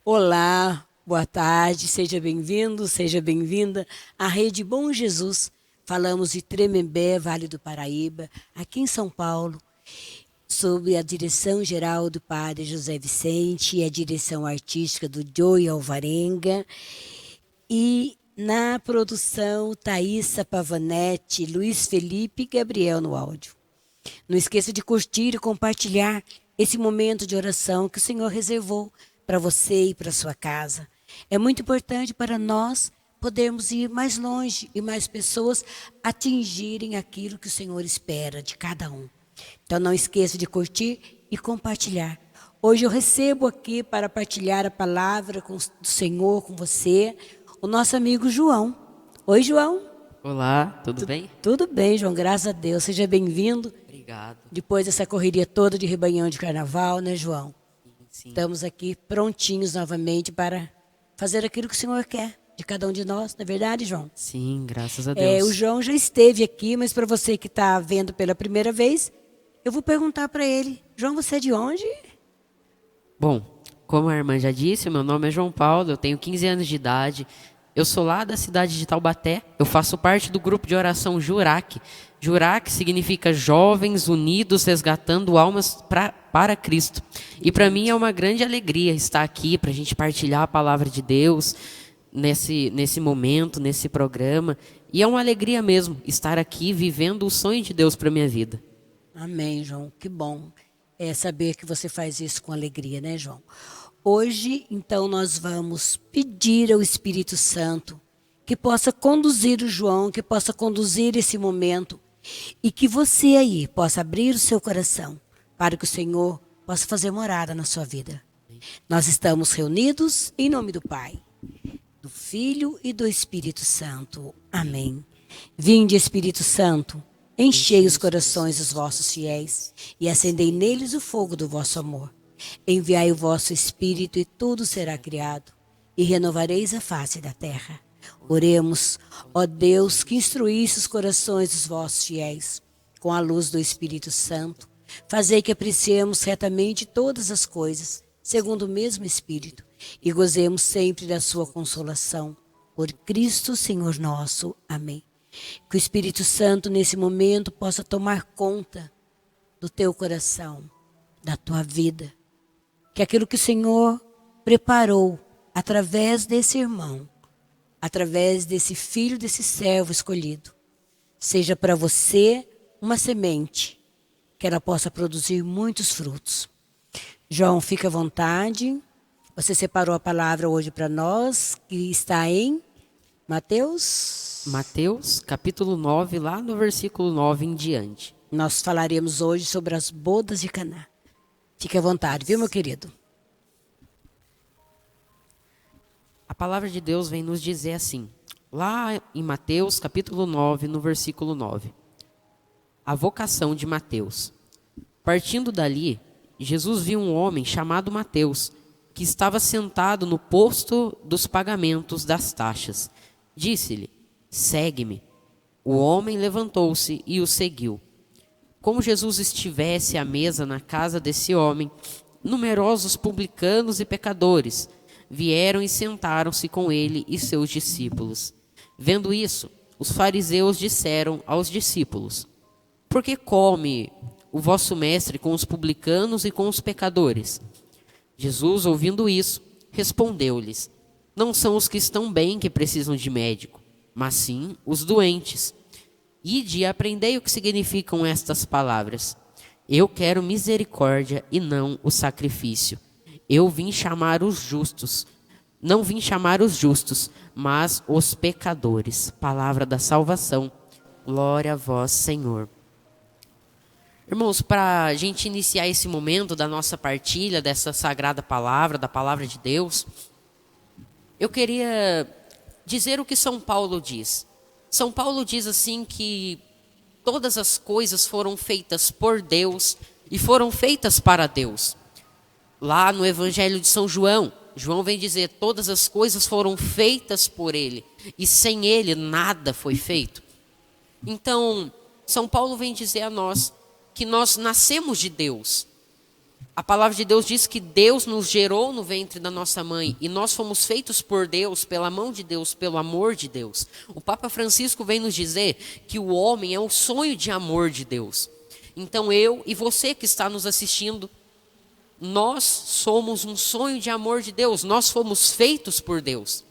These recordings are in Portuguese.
Olá, boa tarde, seja bem-vindo, seja bem-vinda à Rede Bom Jesus. Falamos de Tremembé, Vale do Paraíba, aqui em São Paulo, sob a direção geral do Padre José Vicente e a direção artística do Joey Alvarenga. E na produção, Thaísa Pavanetti, Luiz Felipe e Gabriel no áudio. Não esqueça de curtir e compartilhar esse momento de oração que o Senhor reservou para você e para sua casa. É muito importante para nós podermos ir mais longe e mais pessoas atingirem aquilo que o Senhor espera de cada um. Então não esqueça de curtir e compartilhar. Hoje eu recebo aqui para partilhar a palavra do Senhor com você, o nosso amigo João. Oi, João. Olá, tudo bem? Tudo bem, João, graças a Deus. Seja bem-vindo. Obrigado. Depois dessa correria toda de rebanhão de carnaval, né, João? Sim. Estamos aqui prontinhos novamente para fazer aquilo que o Senhor quer de cada um de nós, não é verdade, João? Sim, graças a Deus. O João já esteve aqui, mas para você que está vendo pela primeira vez, eu vou perguntar para ele. João, você é de onde? Bom, como a irmã já disse, meu nome é João Paulo, eu tenho 15 anos de idade. Eu sou lá da cidade de Taubaté, eu faço parte do grupo de oração Jurac. Jurac significa Jovens Unidos Resgatando Almas para Cristo. E para mim é uma grande alegria estar aqui para a gente partilhar a palavra de Deus nesse momento, nesse programa. E é uma alegria mesmo estar aqui vivendo o sonho de Deus para a minha vida. Amém, João, que bom saber que você faz isso com alegria, né, João? Hoje, então, nós vamos pedir ao Espírito Santo que possa conduzir o João, que possa conduzir esse momento e que você aí possa abrir o seu coração para que o Senhor possa fazer morada na sua vida. Nós estamos reunidos em nome do Pai, do Filho e do Espírito Santo. Amém. Vinde, Espírito Santo, enchei os corações dos vossos fiéis e acendei neles o fogo do vosso amor. Enviai o vosso Espírito e tudo será criado, e renovareis a face da terra. Oremos, ó Deus, que instruísse os corações dos vossos fiéis, com a luz do Espírito Santo, fazei que apreciemos retamente todas as coisas, segundo o mesmo Espírito, e gozemos sempre da sua consolação. Por Cristo, Senhor nosso. Amém. Que o Espírito Santo, nesse momento, possa tomar conta do teu coração, da tua vida. Que aquilo que o Senhor preparou através desse irmão, através desse filho, desse servo escolhido, seja para você uma semente, que ela possa produzir muitos frutos. João, fica à vontade. Você separou a palavra hoje para nós, que está em Mateus, capítulo 9, lá no versículo 9 em diante. Nós falaremos hoje sobre as bodas de Caná. Fique à vontade, viu, meu querido? A palavra de Deus vem nos dizer assim, lá em Mateus, capítulo 9, no versículo 9. A vocação de Mateus. Partindo dali, Jesus viu um homem chamado Mateus, que estava sentado no posto dos pagamentos das taxas. Disse-lhe, segue-me. O homem levantou-se e o seguiu. Como Jesus estivesse à mesa na casa desse homem, numerosos publicanos e pecadores vieram e sentaram-se com ele e seus discípulos. Vendo isso, os fariseus disseram aos discípulos, por que come o vosso mestre com os publicanos e com os pecadores? Jesus, ouvindo isso, respondeu-lhes, não são os que estão bem que precisam de médico, mas sim os doentes. Ide e aprendei o que significam estas palavras. Eu quero misericórdia e não o sacrifício. Eu vim chamar os justos. Não vim chamar os justos, mas os pecadores. Palavra da salvação. Glória a vós, Senhor. Irmãos, para a gente iniciar esse momento da nossa partilha, dessa sagrada palavra, da palavra de Deus, eu queria dizer o que São Paulo diz. São Paulo diz assim que todas as coisas foram feitas por Deus e foram feitas para Deus. Lá no Evangelho de São João, João vem dizer, todas as coisas foram feitas por ele, e sem ele nada foi feito. Então, São Paulo vem dizer a nós que nós nascemos de Deus. A palavra de Deus diz que Deus nos gerou no ventre da nossa mãe e nós fomos feitos por Deus, pela mão de Deus, pelo amor de Deus. O Papa Francisco vem nos dizer que o homem é o sonho de amor de Deus. Então eu e você que está nos assistindo, nós somos um sonho de amor de Deus, nós fomos feitos por Deus.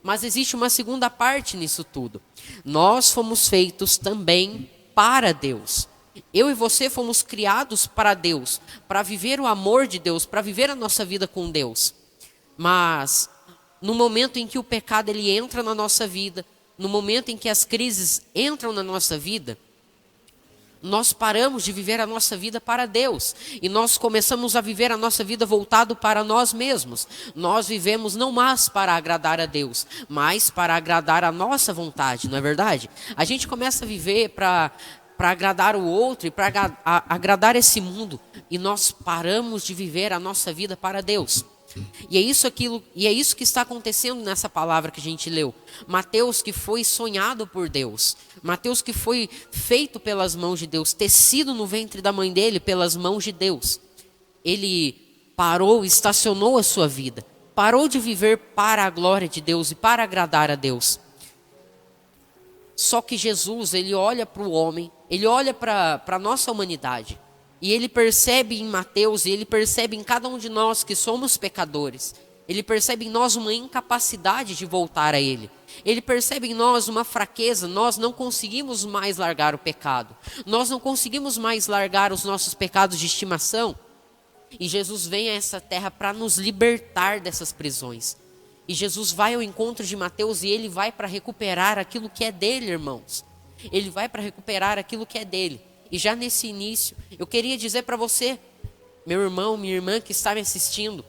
Mas existe uma segunda parte nisso tudo. Nós fomos feitos também para Deus. Eu e você fomos criados para Deus, para viver o amor de Deus, para viver a nossa vida com Deus. Mas no momento em que o pecado ele entra na nossa vida, no momento em que as crises entram na nossa vida, nós paramos de viver a nossa vida para Deus e nós começamos a viver a nossa vida voltado para nós mesmos. Nós vivemos não mais para agradar a Deus, mas para agradar a nossa vontade, não é verdade? A gente começa a viver para agradar o outro e para agradar esse mundo e nós paramos de viver a nossa vida para Deus. E é isso que está acontecendo nessa palavra que a gente leu. Mateus que foi sonhado por Deus, Mateus que foi feito pelas mãos de Deus, tecido no ventre da mãe dele pelas mãos de Deus. Ele parou, estacionou a sua vida, parou de viver para a glória de Deus e para agradar a Deus. Só que Jesus, ele olha para o homem, ele olha para a nossa humanidade. E ele percebe em Mateus, e ele percebe em cada um de nós que somos pecadores. Ele percebe em nós uma incapacidade de voltar a ele. Ele percebe em nós uma fraqueza, nós não conseguimos mais largar o pecado. Nós não conseguimos mais largar os nossos pecados de estimação. E Jesus vem a essa terra para nos libertar dessas prisões. E Jesus vai ao encontro de Mateus e ele vai para recuperar aquilo que é dele, irmãos. Ele vai para recuperar aquilo que é dele. E já nesse início, eu queria dizer para você, meu irmão, minha irmã que está me assistindo,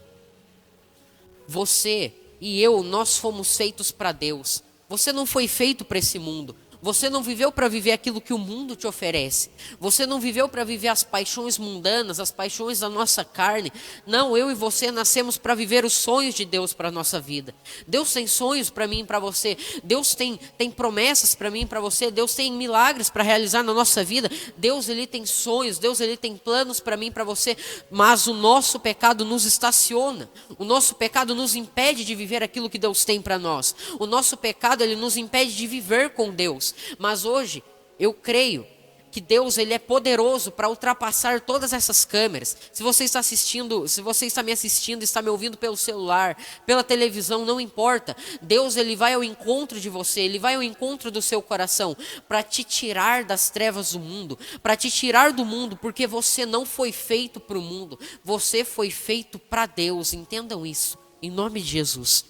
você e eu, nós fomos feitos para Deus. Você não foi feito para esse mundo. Você não viveu para viver aquilo que o mundo te oferece. Você não viveu para viver as paixões mundanas, as paixões da nossa carne. Não, eu e você nascemos para viver os sonhos de Deus para a nossa vida. Deus tem sonhos para mim e para você. Deus tem promessas para mim e para você. Deus tem milagres para realizar na nossa vida. Deus ele tem sonhos, Deus ele tem planos para mim e para você. Mas o nosso pecado nos estaciona. O nosso pecado nos impede de viver aquilo que Deus tem para nós. O nosso pecado ele nos impede de viver com Deus. Mas hoje eu creio que Deus ele é poderoso para ultrapassar todas essas câmeras. Se você está assistindo, se você está me assistindo, está me ouvindo pelo celular, pela televisão, não importa. Deus ele vai ao encontro de você, ele vai ao encontro do seu coração para te tirar das trevas do mundo, para te tirar do mundo, porque você não foi feito para o mundo, você foi feito para Deus. Entendam isso, em nome de Jesus.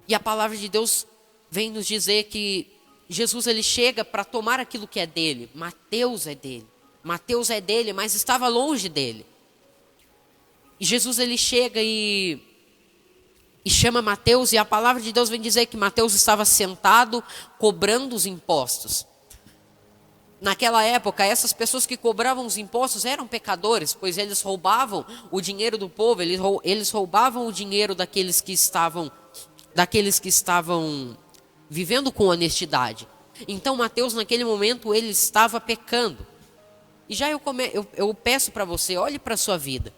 E a palavra de Deus vem nos dizer que Jesus ele chega para tomar aquilo que é dele. Mateus é dele. Mateus é dele, mas estava longe dele. E Jesus ele chega e chama Mateus, e a palavra de Deus vem dizer que Mateus estava sentado cobrando os impostos. Naquela época, essas pessoas que cobravam os impostos eram pecadores, pois eles roubavam o dinheiro do povo, eles roubavam o dinheiro daqueles que estavam vivendo com honestidade. Então Mateus naquele momento ele estava pecando. E já eu peço para você, olhe para a sua vida.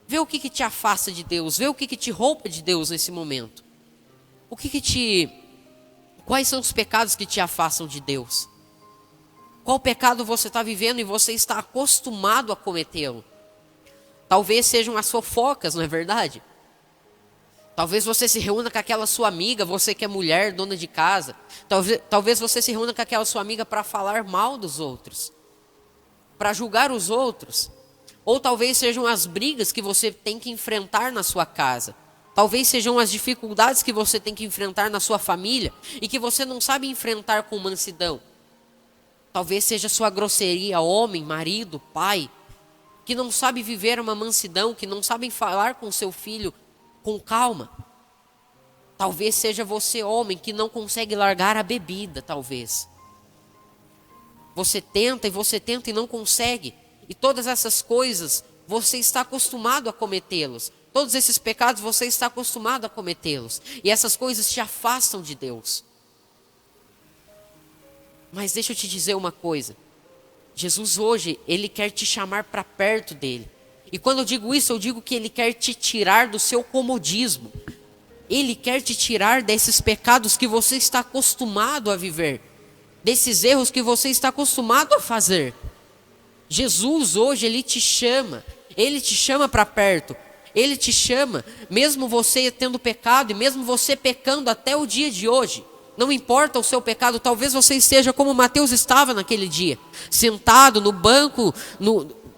Vê o que te afasta de Deus, vê o que te rouba de Deus nesse momento. Quais são os pecados que te afastam de Deus? Qual pecado você está vivendo e você está acostumado a cometê-lo? Talvez sejam as fofocas, não é verdade? Talvez você se reúna com aquela sua amiga, você que é mulher, dona de casa. Talvez você se reúna com aquela sua amiga para falar mal dos outros, para julgar os outros. Ou talvez sejam as brigas que você tem que enfrentar na sua casa. Talvez sejam as dificuldades que você tem que enfrentar na sua família e que você não sabe enfrentar com mansidão. Talvez seja sua grosseria, homem, marido, pai, que não sabe viver uma mansidão, que não sabem falar com seu filho com calma. Talvez seja você, homem, que não consegue largar a bebida, talvez. Você tenta e não consegue. E todas essas coisas, você está acostumado a cometê-los. Todos esses pecados você está acostumado a cometê-los. E essas coisas te afastam de Deus. Mas deixa eu te dizer uma coisa. Jesus hoje, Ele quer te chamar para perto dEle. E quando eu digo isso, eu digo que Ele quer te tirar do seu comodismo. Ele quer te tirar desses pecados que você está acostumado a viver. Desses erros que você está acostumado a fazer. Jesus hoje, Ele te chama para perto. Ele te chama, mesmo você tendo pecado e mesmo você pecando até o dia de hoje. Não importa o seu pecado, talvez você esteja como Mateus estava naquele dia. Sentado no banco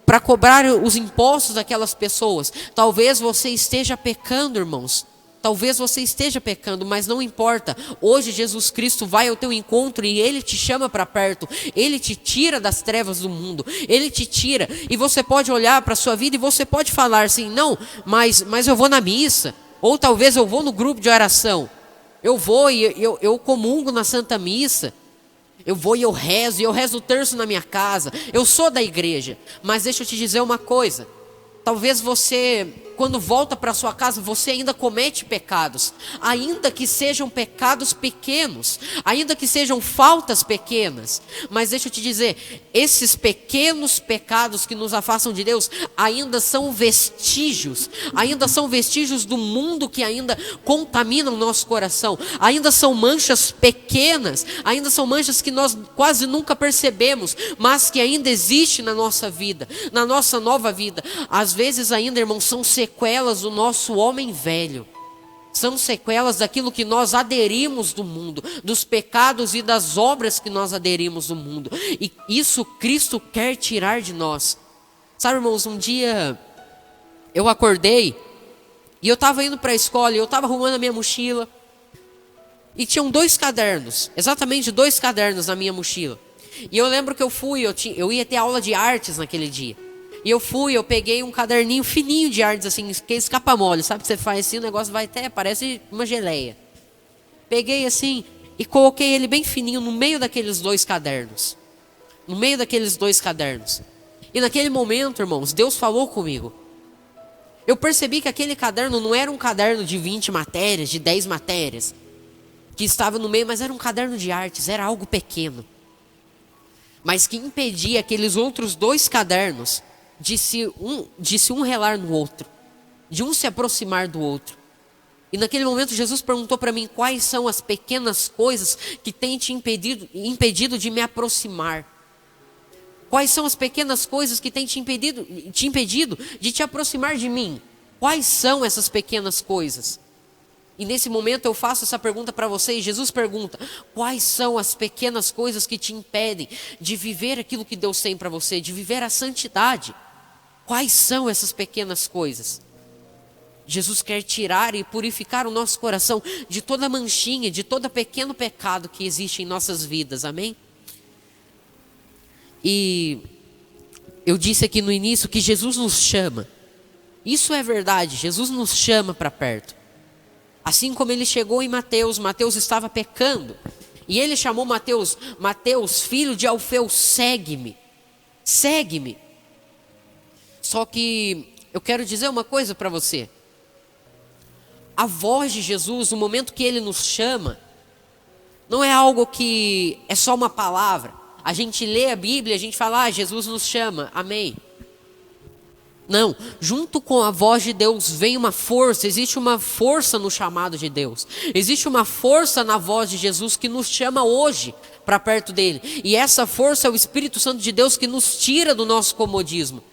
para cobrar os impostos daquelas pessoas. Talvez você esteja pecando, irmãos. Talvez você esteja pecando, mas não importa. Hoje Jesus Cristo vai ao teu encontro e Ele te chama para perto. Ele te tira das trevas do mundo. Ele te tira. E você pode olhar para a sua vida e você pode falar assim, não, mas eu vou na missa. Ou talvez eu vou no grupo de oração. Eu vou e eu comungo na Santa Missa. Eu vou e eu rezo o terço na minha casa. Eu sou da igreja. Mas deixa eu te dizer uma coisa. Talvez você, quando volta para sua casa, você ainda comete pecados. Ainda que sejam pecados pequenos. Ainda que sejam faltas pequenas. Mas deixa eu te dizer, esses pequenos pecados que nos afastam de Deus, ainda são vestígios. Ainda são vestígios do mundo que ainda contamina o nosso coração. Ainda são manchas pequenas. Ainda são manchas que nós quase nunca percebemos. Mas que ainda existe na nossa vida. Na nossa nova vida. Às vezes ainda, irmãos, são sequelas do nosso homem velho. São sequelas daquilo que nós aderimos do mundo, dos pecados e das obras que nós aderimos do mundo. E isso Cristo quer tirar de nós. Sabe, irmãos, um dia eu acordei e eu estava indo para a escola e eu estava arrumando a minha mochila. E tinham 2 cadernos, exatamente 2 cadernos na minha mochila. E eu lembro que eu ia ter aula de artes naquele dia. E eu peguei um caderninho fininho de artes, assim, que é escapa-mole, sabe? Que você faz assim, o negócio vai até, parece uma geleia. Peguei assim e coloquei ele bem fininho no meio daqueles 2 cadernos. No meio daqueles 2 cadernos. E naquele momento, irmãos, Deus falou comigo. Eu percebi que aquele caderno não era um caderno de 20 matérias, de 10 matérias, que estava no meio, mas era um caderno de artes, era algo pequeno. Mas que impedia aqueles outros 2 cadernos de se um relar no outro, de um se aproximar do outro. E naquele momento Jesus perguntou para mim quais são as pequenas coisas que têm te impedido de me aproximar. Quais são as pequenas coisas que têm te impedido de te aproximar de mim? Quais são essas pequenas coisas? E nesse momento eu faço essa pergunta para você e Jesus pergunta: quais são as pequenas coisas que te impedem de viver aquilo que Deus tem para você, de viver a santidade? Quais são essas pequenas coisas? Jesus quer tirar e purificar o nosso coração de toda manchinha, de todo pequeno pecado que existe em nossas vidas, amém? E eu disse aqui no início que Jesus nos chama. Isso é verdade, Jesus nos chama para perto. Assim como ele chegou em Mateus, Mateus estava pecando. E ele chamou Mateus, filho de Alfeu, segue-me. Segue-me. Só que eu quero dizer uma coisa para você. A voz de Jesus, no momento que ele nos chama, não é algo que é só uma palavra. A gente lê a Bíblia, a gente fala, Jesus nos chama, amém. Não, junto com a voz de Deus vem uma força, existe uma força no chamado de Deus. Existe uma força na voz de Jesus que nos chama hoje para perto dele. E essa força é o Espírito Santo de Deus que nos tira do nosso comodismo.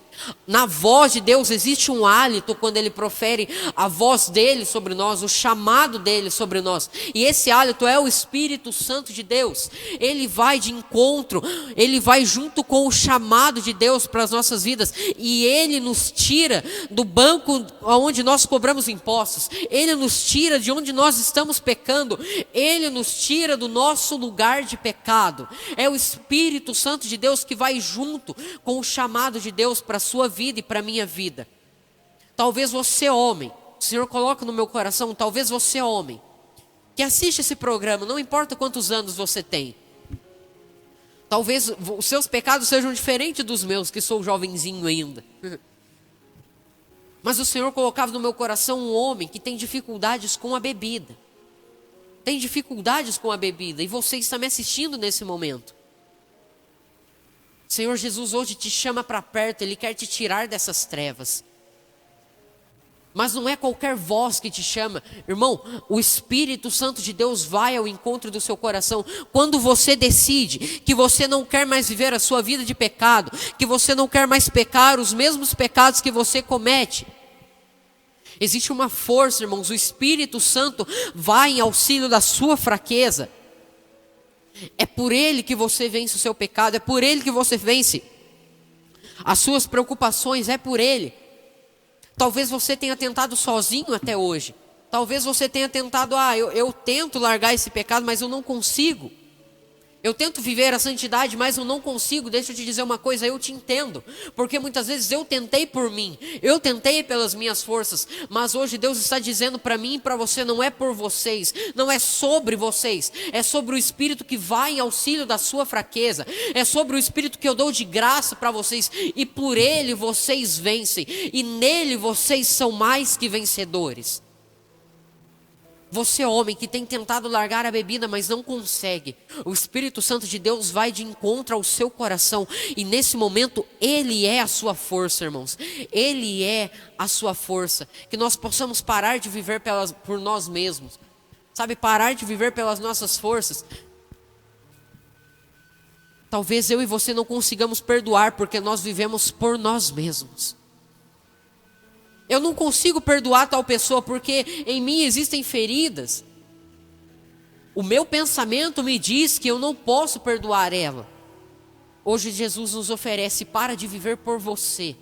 Na voz de Deus existe um hálito quando ele profere a voz dele sobre nós, o chamado dele sobre nós. E esse hálito é o Espírito Santo de Deus. Ele vai de encontro, ele vai junto com o chamado de Deus para as nossas vidas. E ele nos tira do banco onde nós cobramos impostos. Ele nos tira de onde nós estamos pecando. Ele nos tira do nosso lugar de pecado. É o Espírito Santo de Deus que vai junto com o chamado de Deus para a sua vida e para a minha vida. Talvez você, homem, o Senhor coloca no meu coração, talvez você, homem, que assiste esse programa, não importa quantos anos você tem. Talvez os seus pecados sejam diferentes dos meus, que sou jovenzinho ainda. Mas o Senhor colocava no meu coração um homem que tem dificuldades com a bebida. Tem dificuldades com a bebida. E você está me assistindo nesse momento. O Senhor Jesus hoje te chama para perto. Ele quer te tirar dessas trevas. Mas não é qualquer voz que te chama. Irmão, o Espírito Santo de Deus vai ao encontro do seu coração. Quando você decide que você não quer mais viver a sua vida de pecado, que você não quer mais pecar os mesmos pecados que você comete, existe uma força, irmãos. O Espírito Santo vai em auxílio da sua fraqueza. É por Ele que você vence o seu pecado. É por Ele que você vence as suas preocupações. É por Ele. Talvez você tenha tentado sozinho até hoje. Talvez você tenha tentado, eu tento largar esse pecado, mas eu não consigo. Eu tento viver a santidade, mas eu não consigo. Deixa eu te dizer uma coisa, eu te entendo. Porque muitas vezes eu tentei por mim, eu tentei pelas minhas forças. Mas hoje Deus está dizendo para mim e para você, não é por vocês, não é sobre vocês. É sobre o Espírito que vai em auxílio da sua fraqueza. É sobre o Espírito que eu dou de graça para vocês. E por Ele vocês vencem. E nele vocês são mais que vencedores. Você, homem, que tem tentado largar a bebida, mas não consegue. O Espírito Santo de Deus vai de encontro ao seu coração. E nesse momento, Ele é a sua força, irmãos. Ele é a sua força. Que nós possamos parar de viver por nós mesmos. Sabe, parar de viver pelas nossas forças. Talvez eu e você não consigamos perdoar, porque nós vivemos por nós mesmos. Eu não consigo perdoar tal pessoa porque em mim existem feridas. O meu pensamento me diz que eu não posso perdoar ela. Hoje Jesus nos oferece: para de viver por você.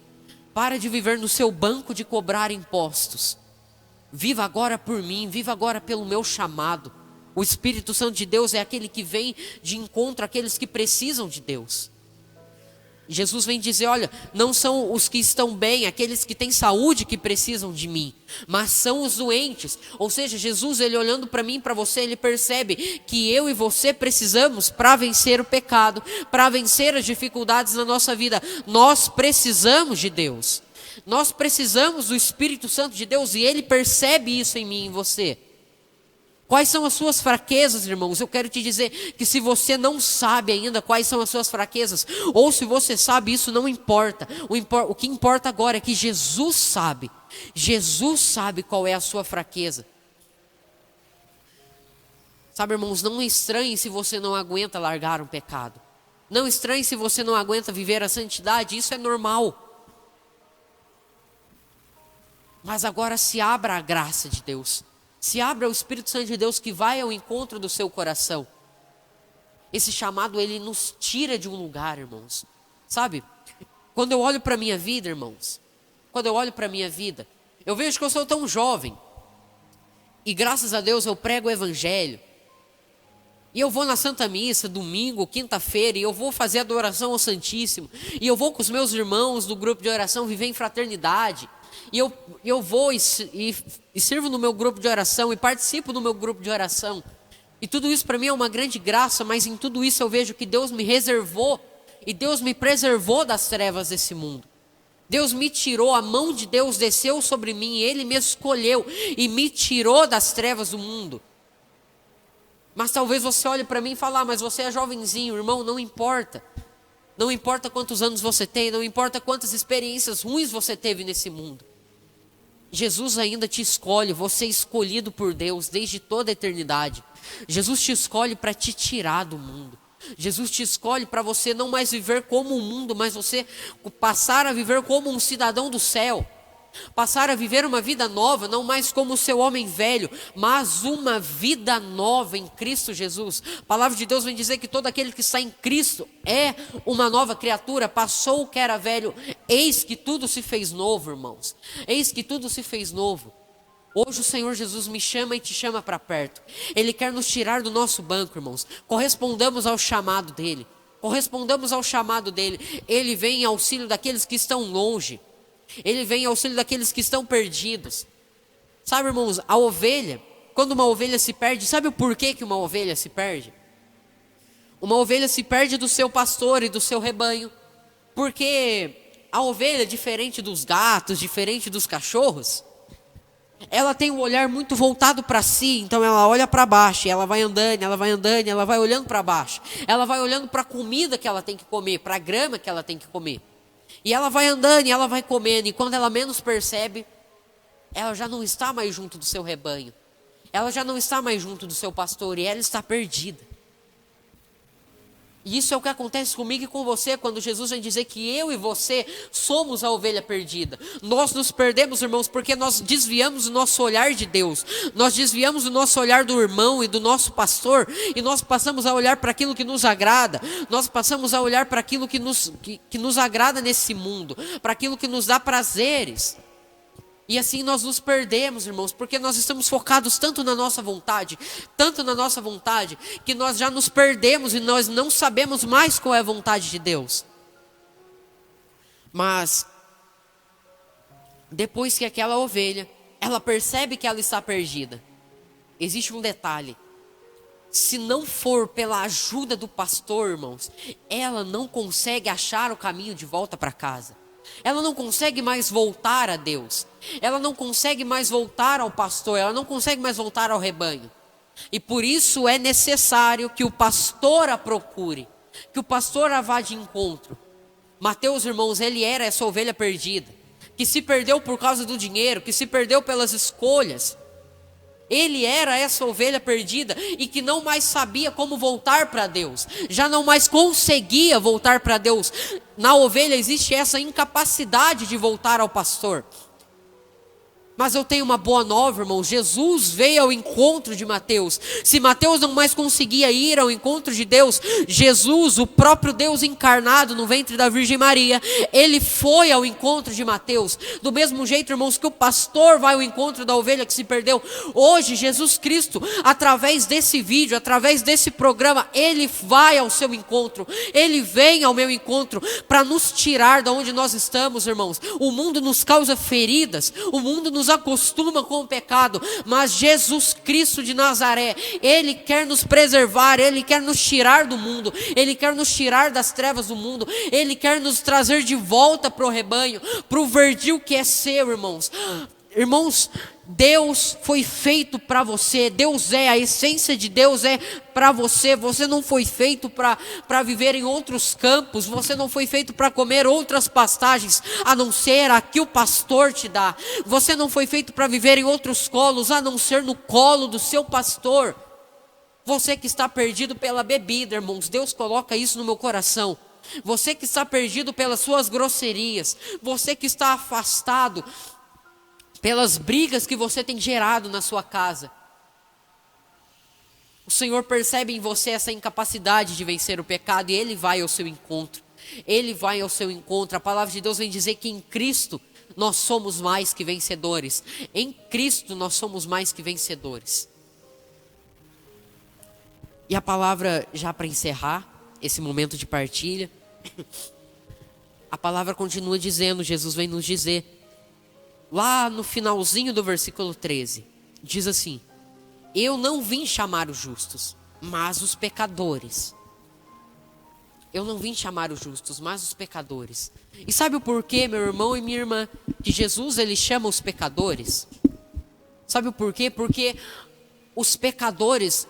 Para de viver no seu banco de cobrar impostos. Viva agora por mim, viva agora pelo meu chamado. O Espírito Santo de Deus é aquele que vem de encontro àqueles que precisam de Deus. Jesus vem dizer, olha, não são os que estão bem, aqueles que têm saúde que precisam de mim, mas são os doentes. Ou seja, Jesus, ele olhando para mim e para você, ele percebe que eu e você precisamos, para vencer o pecado, para vencer as dificuldades na nossa vida, nós precisamos de Deus. Nós precisamos do Espírito Santo de Deus e Ele percebe isso em mim e em você. Quais são as suas fraquezas, irmãos? Eu quero te dizer que se você não sabe ainda quais são as suas fraquezas, ou se você sabe, isso não importa. O que importa agora é que Jesus sabe. Jesus sabe qual é a sua fraqueza. Sabe, irmãos, não estranhe se você não aguenta largar um pecado. Não estranhe se você não aguenta viver a santidade, isso é normal. Mas agora se abra a graça de Deus. Se abra ao Espírito Santo de Deus que vai ao encontro do seu coração. Esse chamado, ele nos tira de um lugar, irmãos. Sabe, quando eu olho para a minha vida, irmãos, quando eu olho para a minha vida, eu vejo que eu sou tão jovem. E graças a Deus eu prego o Evangelho. E eu vou na Santa Missa, domingo, quinta-feira, e eu vou fazer adoração ao Santíssimo. E eu vou com os meus irmãos do grupo de oração viver em fraternidade. E eu vou e sirvo no meu grupo de oração e participo do meu grupo de oração. E tudo isso para mim é uma grande graça, mas em tudo isso eu vejo que Deus me reservou e Deus me preservou das trevas desse mundo. Deus me tirou, a mão de Deus desceu sobre mim, Ele me escolheu e me tirou das trevas do mundo. Mas talvez você olhe para mim e fale, mas você é jovenzinho, irmão, não importa. Não importa quantos anos você tem, não importa quantas experiências ruins você teve nesse mundo. Jesus ainda te escolhe, você é escolhido por Deus desde toda a eternidade. Jesus te escolhe para te tirar do mundo. Jesus te escolhe para você não mais viver como o mundo, mas você passar a viver como um cidadão do céu. Passar a viver uma vida nova, não mais como o seu homem velho, mas uma vida nova em Cristo Jesus. A palavra de Deus vem dizer que todo aquele que está em Cristo é uma nova criatura, passou o que era velho, eis que tudo se fez novo, irmãos. Eis que tudo se fez novo. Hoje o Senhor Jesus me chama e te chama para perto. Ele quer nos tirar do nosso banco, irmãos. Correspondamos ao chamado dele. Correspondamos ao chamado dele. Ele vem em auxílio daqueles que estão longe. Ele vem em auxílio daqueles que estão perdidos. Sabe, irmãos, a ovelha, quando uma ovelha se perde, sabe o porquê que uma ovelha se perde? Uma ovelha se perde do seu pastor e do seu rebanho, porque a ovelha, diferente dos gatos, diferente dos cachorros, ela tem um olhar muito voltado para si, então ela olha para baixo, ela vai andando, ela vai olhando para baixo. Ela vai olhando para a comida que ela tem que comer, para a grama que ela tem que comer. E ela vai andando e ela vai comendo, e quando ela menos percebe, ela já não está mais junto do seu rebanho. Ela já não está mais junto do seu pastor e ela está perdida. E isso é o que acontece comigo e com você quando Jesus vem dizer que eu e você somos a ovelha perdida. Nós nos perdemos, irmãos, porque nós desviamos o nosso olhar de Deus. Nós desviamos o nosso olhar do irmão e do nosso pastor. E nós passamos a olhar para aquilo que nos agrada. Nós passamos a olhar para aquilo que nos agrada nesse mundo. Para aquilo que nos dá prazeres. E assim nós nos perdemos, irmãos, porque nós estamos focados tanto na nossa vontade, que nós já nos perdemos e nós não sabemos mais qual é a vontade de Deus. Mas, depois que aquela ovelha, ela percebe que ela está perdida, existe um detalhe: se não for pela ajuda do pastor, irmãos, ela não consegue achar o caminho de volta para casa. Ela não consegue mais voltar a Deus. Ela não consegue mais voltar ao pastor. Ela não consegue mais voltar ao rebanho. E por isso é necessário que o pastor a procure, que o pastor a vá de encontro. Mateus, irmãos, ele era essa ovelha perdida, que se perdeu por causa do dinheiro, que se perdeu pelas escolhas. Ele era essa ovelha perdida e que não mais sabia como voltar para Deus. Já não mais conseguia voltar para Deus. Na ovelha existe essa incapacidade de voltar ao pastor. Mas eu tenho uma boa nova, irmão. Jesus veio ao encontro de Mateus. Se Mateus não mais conseguia ir ao encontro de Deus, Jesus, o próprio Deus encarnado no ventre da Virgem Maria, ele foi ao encontro de Mateus. Do mesmo jeito, irmãos, que o pastor vai ao encontro da ovelha que se perdeu, hoje Jesus Cristo, através desse vídeo, através desse programa, ele vai ao seu encontro. Ele vem ao meu encontro para nos tirar de onde nós estamos, irmãos. O mundo nos causa feridas, o mundo nos acostuma com o pecado, mas Jesus Cristo de Nazaré, ele quer nos preservar, ele quer nos tirar do mundo, ele quer nos tirar das trevas do mundo, ele quer nos trazer de volta para o rebanho, para o verdil que é seu, irmãos. Irmãos, Deus foi feito para você, Deus é, a essência de Deus é para você. Você não foi feito para viver em outros campos, você não foi feito para comer outras pastagens, a não ser a que o pastor te dá. Você não foi feito para viver em outros colos, a não ser no colo do seu pastor. Você que está perdido pela bebida, irmãos, Deus coloca isso no meu coração. Você que está perdido pelas suas grosserias, você que está afastado pelas brigas que você tem gerado na sua casa. O Senhor percebe em você essa incapacidade de vencer o pecado e Ele vai ao seu encontro. Ele vai ao seu encontro. A palavra de Deus vem dizer que em Cristo nós somos mais que vencedores. Em Cristo nós somos mais que vencedores. E a palavra, já para encerrar esse momento de partilha, a palavra continua dizendo, Jesus vem nos dizer, lá no finalzinho do versículo 13, diz assim: eu não vim chamar os justos, mas os pecadores. Eu não vim chamar os justos, mas os pecadores. E sabe o porquê, meu irmão e minha irmã, que Jesus ele chama os pecadores? Sabe o porquê? Porque os pecadores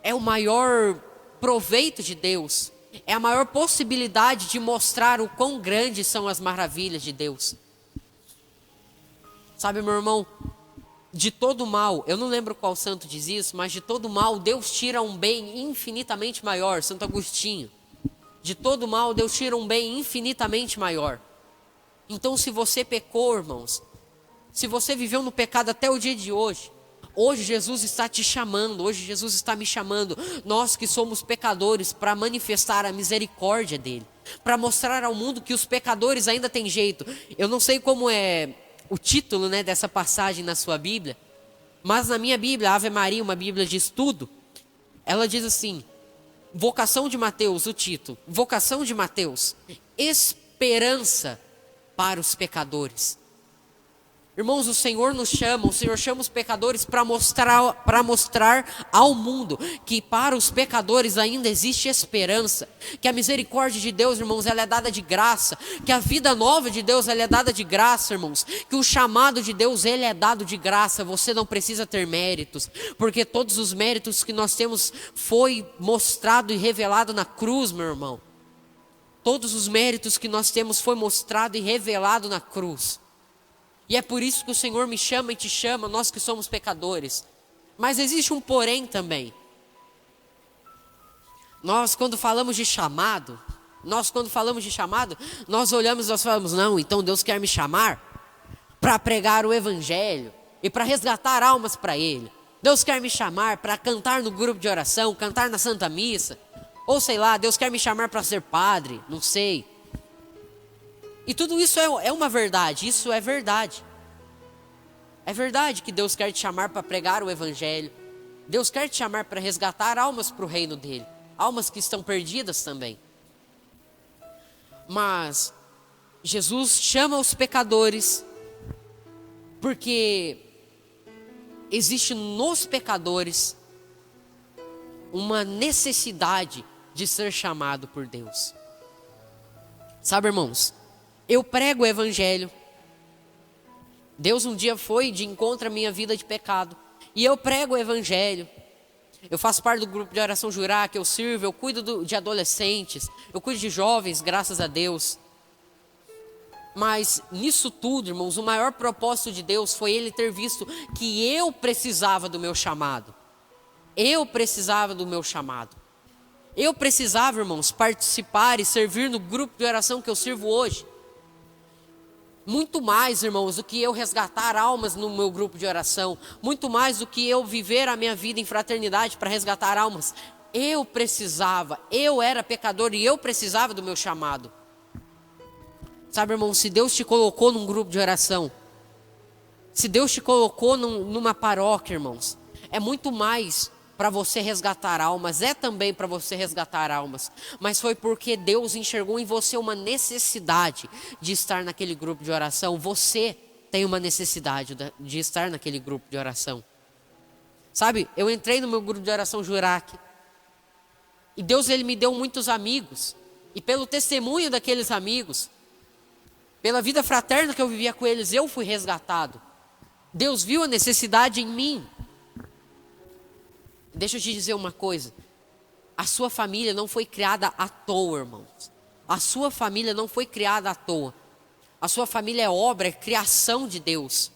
é o maior proveito de Deus, é a maior possibilidade de mostrar o quão grandes são as maravilhas de Deus. Sabe, meu irmão, de todo mal, eu não lembro qual santo diz isso, mas de todo mal Deus tira um bem infinitamente maior. Santo Agostinho. De todo mal Deus tira um bem infinitamente maior. Então se você pecou, irmãos, se você viveu no pecado até o dia de hoje, hoje Jesus está te chamando, hoje Jesus está me chamando, nós que somos pecadores, para manifestar a misericórdia dele, para mostrar ao mundo que os pecadores ainda têm jeito. Eu não sei como é o título, né, dessa passagem na sua Bíblia, mas na minha Bíblia, Ave Maria, uma Bíblia de estudo, ela diz assim, vocação de Mateus, o título, vocação de Mateus, esperança para os pecadores. Irmãos, o Senhor nos chama, o Senhor chama os pecadores para mostrar ao mundo que para os pecadores ainda existe esperança, que a misericórdia de Deus, irmãos, ela é dada de graça, que a vida nova de Deus, ela é dada de graça, irmãos, que o chamado de Deus, ele é dado de graça, você não precisa ter méritos, porque todos os méritos que nós temos foi mostrado e revelado na cruz, meu irmão. Todos os méritos que nós temos foi mostrado e revelado na cruz. E é por isso que o Senhor me chama e te chama, nós que somos pecadores. Mas existe um porém também. Nós quando falamos de chamado, nós olhamos e nós falamos, não, então Deus quer me chamar para pregar o Evangelho e para resgatar almas para Ele. Deus quer me chamar para cantar no grupo de oração, cantar na Santa Missa. Ou sei lá, Deus quer me chamar para ser padre, não sei. E tudo isso é uma verdade, isso é verdade. É verdade que Deus quer te chamar para pregar o Evangelho. Deus quer te chamar para resgatar almas para o reino dEle. Almas que estão perdidas também. Mas Jesus chama os pecadores porque existe nos pecadores uma necessidade de ser chamado por Deus. Sabe, irmãos? Eu prego o Evangelho. Deus um dia foi de encontro à minha vida de pecado. E eu prego o Evangelho. Eu faço parte do grupo de oração Jurá, que eu sirvo, eu cuido de adolescentes, eu cuido de jovens, graças a Deus. Mas nisso tudo, irmãos, o maior propósito de Deus foi Ele ter visto que eu precisava do meu chamado. Eu precisava do meu chamado. Eu precisava, irmãos, participar e servir no grupo de oração que eu sirvo hoje. Muito mais, irmãos, do que eu resgatar almas no meu grupo de oração. Muito mais do que eu viver a minha vida em fraternidade para resgatar almas. Eu era pecador e eu precisava do meu chamado. Sabe, irmão, se Deus te colocou num grupo de oração, se Deus te colocou numa paróquia, irmãos, é muito mais para você resgatar almas, é também para você resgatar almas, mas foi porque Deus enxergou em você uma necessidade de estar naquele grupo de oração. Você tem uma necessidade de estar naquele grupo de oração. Sabe, eu entrei no meu grupo de oração Jurac, e Deus, Ele me deu muitos amigos, e pelo testemunho daqueles amigos, pela vida fraterna que eu vivia com eles, eu fui resgatado. Deus viu a necessidade em mim. Deixa eu te dizer uma coisa. A sua família não foi criada à toa, irmãos. A sua família não foi criada à toa. A sua família é obra, é criação de Deus.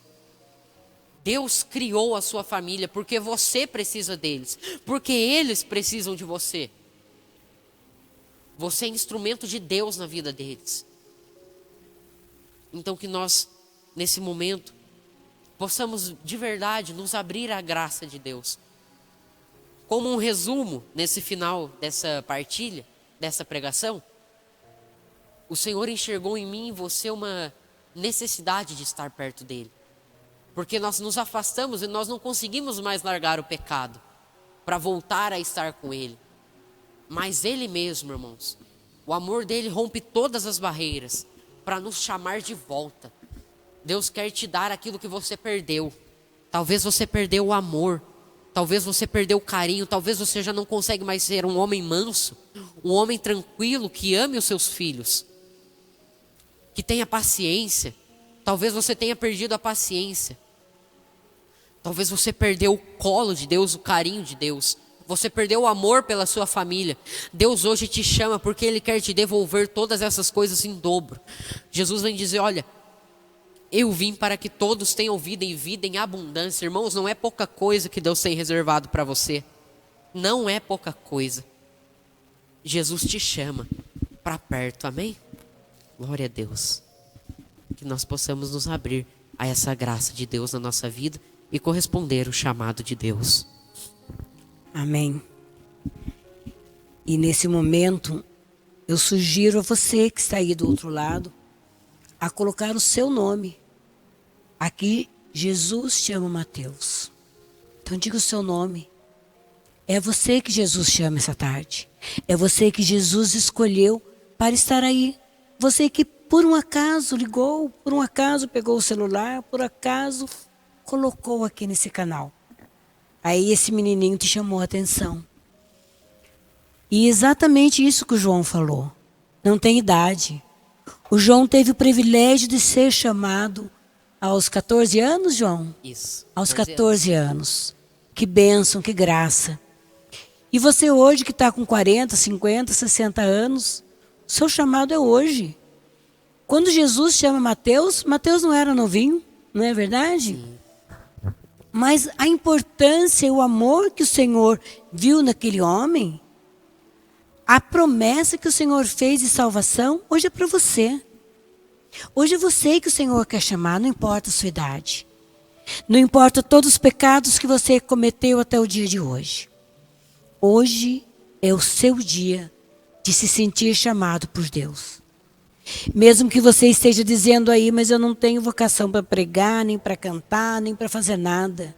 Deus criou a sua família porque você precisa deles. Porque eles precisam de você. Você é instrumento de Deus na vida deles. Então que nós, nesse momento, possamos de verdade nos abrir à graça de Deus. Como um resumo, nesse final dessa partilha, dessa pregação, o Senhor enxergou em mim e em você uma necessidade de estar perto dEle. Porque nós nos afastamos e nós não conseguimos mais largar o pecado para voltar a estar com Ele. Mas Ele mesmo, irmãos, o amor dEle rompe todas as barreiras para nos chamar de volta. Deus quer te dar aquilo que você perdeu. Talvez você perdeu o amor. Talvez você perdeu o carinho, talvez você já não consegue mais ser um homem manso, um homem tranquilo que ame os seus filhos, que tenha paciência. Talvez você tenha perdido a paciência. Talvez você perdeu o colo de Deus, o carinho de Deus. Você perdeu o amor pela sua família. Deus hoje te chama porque Ele quer te devolver todas essas coisas em dobro. Jesus vem dizer, olha, eu vim para que todos tenham vida e vida em abundância. Irmãos, não é pouca coisa que Deus tem reservado para você. Não é pouca coisa. Jesus te chama para perto, amém? Glória a Deus. Que nós possamos nos abrir a essa graça de Deus na nossa vida e corresponder ao chamado de Deus. Amém. E nesse momento, eu sugiro a você que está aí do outro lado, a colocar o seu nome. Aqui, Jesus chama Mateus. Então diga o seu nome. É você que Jesus chama essa tarde. É você que Jesus escolheu para estar aí. Você que por um acaso ligou, por um acaso pegou o celular, por acaso colocou aqui nesse canal. Aí esse menininho te chamou a atenção. E exatamente isso que o João falou. Não tem idade. O João teve o privilégio de ser chamado aos 14 anos, João? Isso. Aos 14 anos. Que bênção, que graça. E você hoje que está com 40, 50, 60 anos, o seu chamado é hoje. Quando Jesus chama Mateus, Mateus não era novinho, não é verdade? Sim. Mas a importância e o amor que o Senhor viu naquele homem, a promessa que o Senhor fez de salvação, hoje é para você. Hoje é você que o Senhor quer chamar, não importa a sua idade. Não importa todos os pecados que você cometeu até o dia de hoje. Hoje é o seu dia de se sentir chamado por Deus. Mesmo que você esteja dizendo aí, mas eu não tenho vocação para pregar, nem para cantar, nem para fazer nada.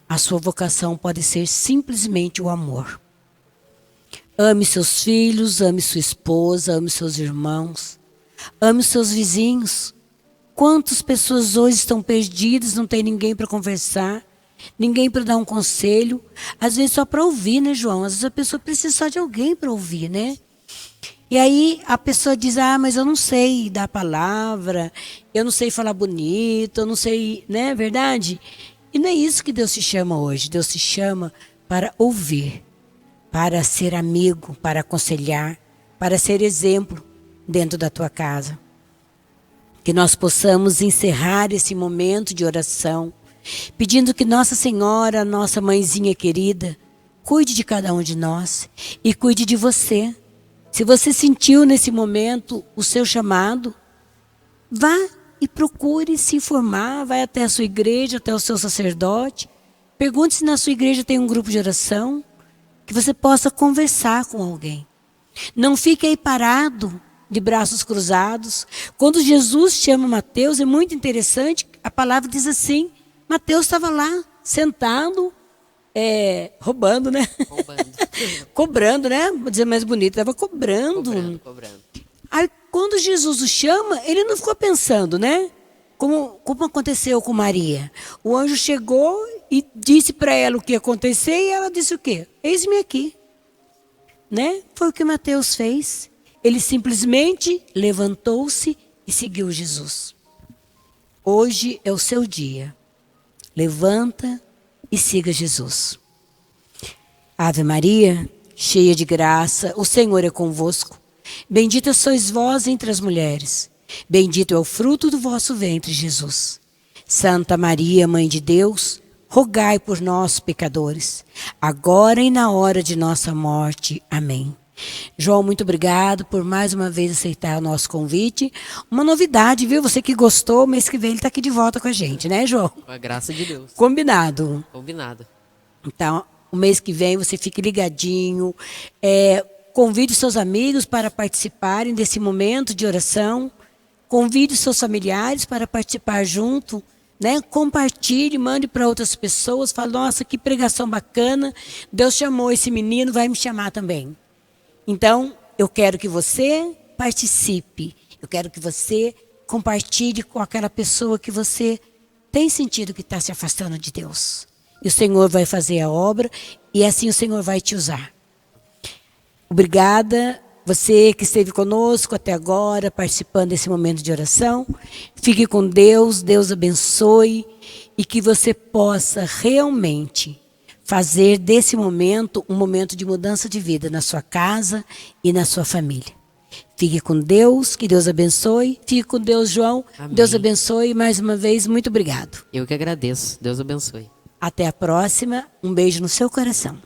A sua vocação pode ser simplesmente o amor. Ame seus filhos, ame sua esposa, ame seus irmãos, ame seus vizinhos. Quantas pessoas hoje estão perdidas, não tem ninguém para conversar, ninguém para dar um conselho, às vezes só para ouvir, né, João? Às vezes a pessoa precisa só de alguém para ouvir, né? E aí a pessoa diz, mas eu não sei dar palavra, eu não sei falar bonito, eu não sei, né, verdade? E não é isso que Deus te chama hoje. Deus te chama para ouvir, para ser amigo, para aconselhar, para ser exemplo dentro da tua casa. Que nós possamos encerrar esse momento de oração, pedindo que Nossa Senhora, nossa mãezinha querida, cuide de cada um de nós e cuide de você. Se você sentiu nesse momento o seu chamado, vá e procure se informar, vai até a sua igreja, até o seu sacerdote, pergunte se na sua igreja tem um grupo de oração, que você possa conversar com alguém. Não fique aí parado, de braços cruzados. Quando Jesus chama Mateus, é muito interessante, a palavra diz assim, Mateus estava lá, sentado, roubando, né? Cobrando, né? Vou dizer mais bonito, estava cobrando. Aí, quando Jesus o chama, ele não ficou pensando, né? Como aconteceu com Maria. O anjo chegou e disse para ela o que ia acontecer e ela disse o quê? Eis-me aqui. Né? Foi o que Mateus fez. Ele simplesmente levantou-se e seguiu Jesus. Hoje é o seu dia. Levanta e siga Jesus. Ave Maria, cheia de graça, o Senhor é convosco. Bendita sois vós entre as mulheres. Bendito é o fruto do vosso ventre, Jesus. Santa Maria, Mãe de Deus, rogai por nós, pecadores, agora e na hora de nossa morte. Amém. João, muito obrigado por mais uma vez aceitar o nosso convite. Uma novidade, viu? Você que gostou, mês que vem ele está aqui de volta com a gente, né, João? Com a graça de Deus. Combinado. Combinado. Então, o mês que vem você fique ligadinho. Convide seus amigos para participarem desse momento de oração. Convide seus familiares para participar junto. Né? Compartilhe, mande para outras pessoas. Fale, nossa, que pregação bacana. Deus chamou esse menino, vai me chamar também. Então, eu quero que você participe. Eu quero que você compartilhe com aquela pessoa que você tem sentido que está se afastando de Deus. E o Senhor vai fazer a obra e assim o Senhor vai te usar. Obrigada, você que esteve conosco até agora, participando desse momento de oração. Fique com Deus, Deus abençoe e que você possa realmente fazer desse momento um momento de mudança de vida na sua casa e na sua família. Fique com Deus, que Deus abençoe. Fique com Deus, João. Amém. Deus abençoe. Mais uma vez, muito obrigado. Eu que agradeço. Deus abençoe. Até a próxima. Um beijo no seu coração.